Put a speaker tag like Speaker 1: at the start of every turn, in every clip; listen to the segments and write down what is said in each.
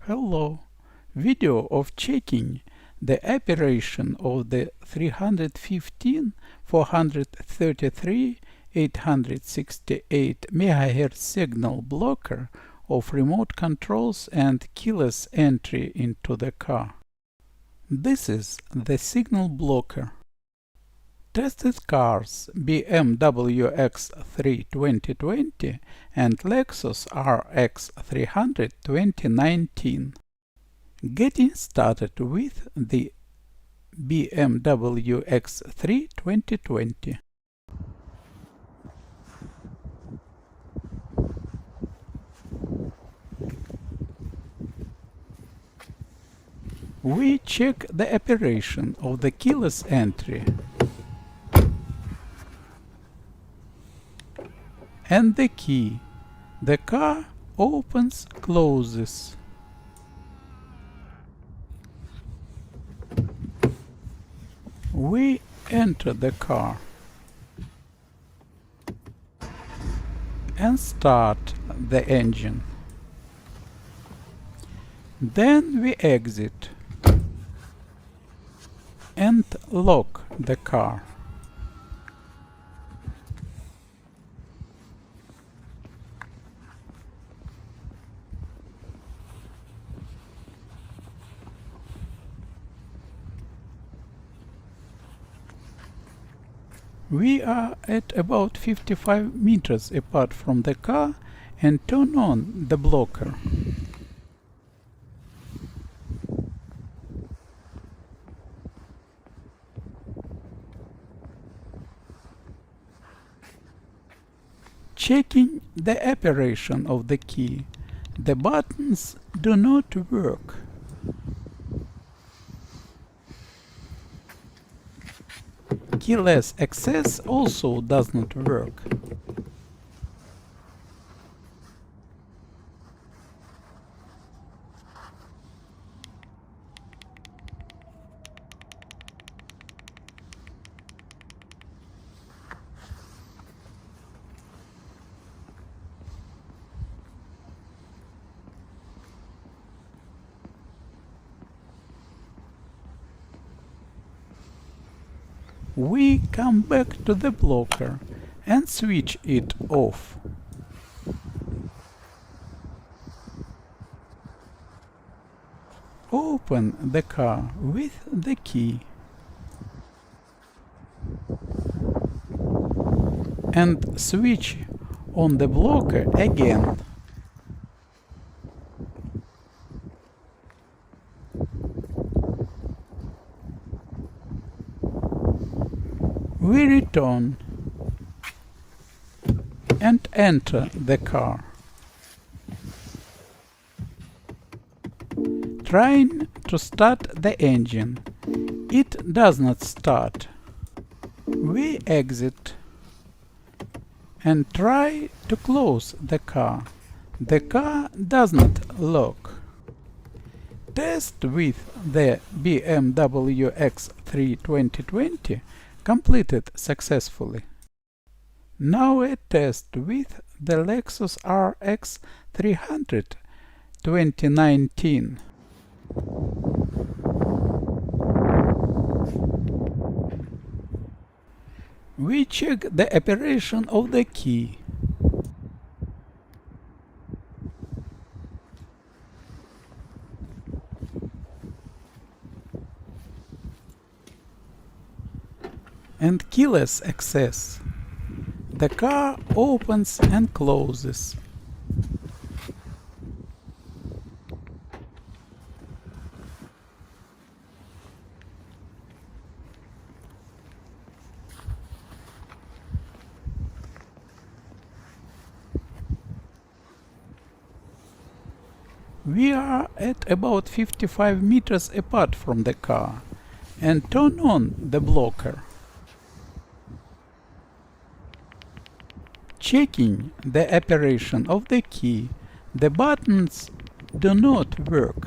Speaker 1: Hello! Video of checking the operation of the 315, 433, 868 MHz signal blocker of remote controls and keyless entry into the car. This is the signal blocker. Tested cars BMW X3 2020 and Lexus RX 300 2019. Getting started with the BMW X3 2020. We check the operation of the keyless entry and the key. The car opens, closes. We enter the car and start the engine. Then we exit and lock the car. We are at about 55 meters apart from the car and turn on the blocker. Checking the operation of the key. The buttons do not work. Keyless access also does not work. We come back to the blocker and switch it off. Open the car with the key and switch on the blocker again. We return and enter the car. Trying to start the engine. It does not start. We exit and try to close the car. The car does not lock. Test with the BMW X3 2020 completed successfully. Now a test with the Lexus RX 300 2019. We check the operation of the key. And keyless access. The car opens and closes. We are at about 55 meters apart from the car and turn on the blocker. Checking the operation of the key. The buttons do not work.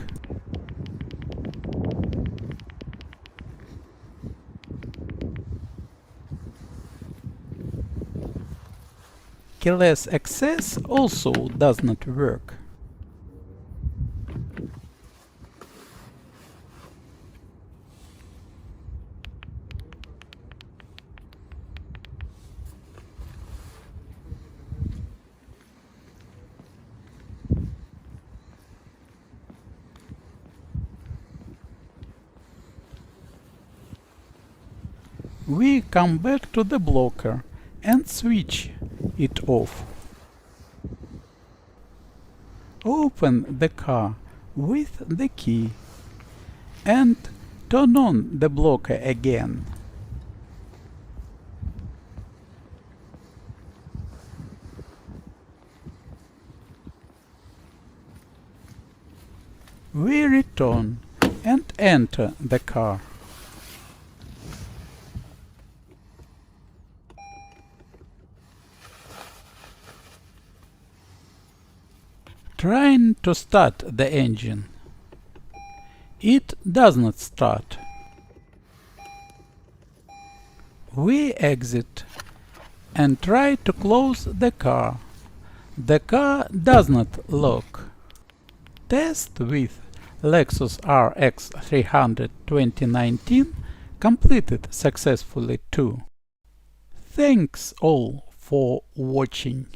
Speaker 1: Keyless access also does not work. We come back to the blocker and switch it off. Open the car with the key and turn on the blocker again. We return and enter the car. Trying to start the engine. It does not start. We exit and try to close the car. The car does not lock. Test with Lexus RX 300 2019 completed successfully too. Thanks all for watching.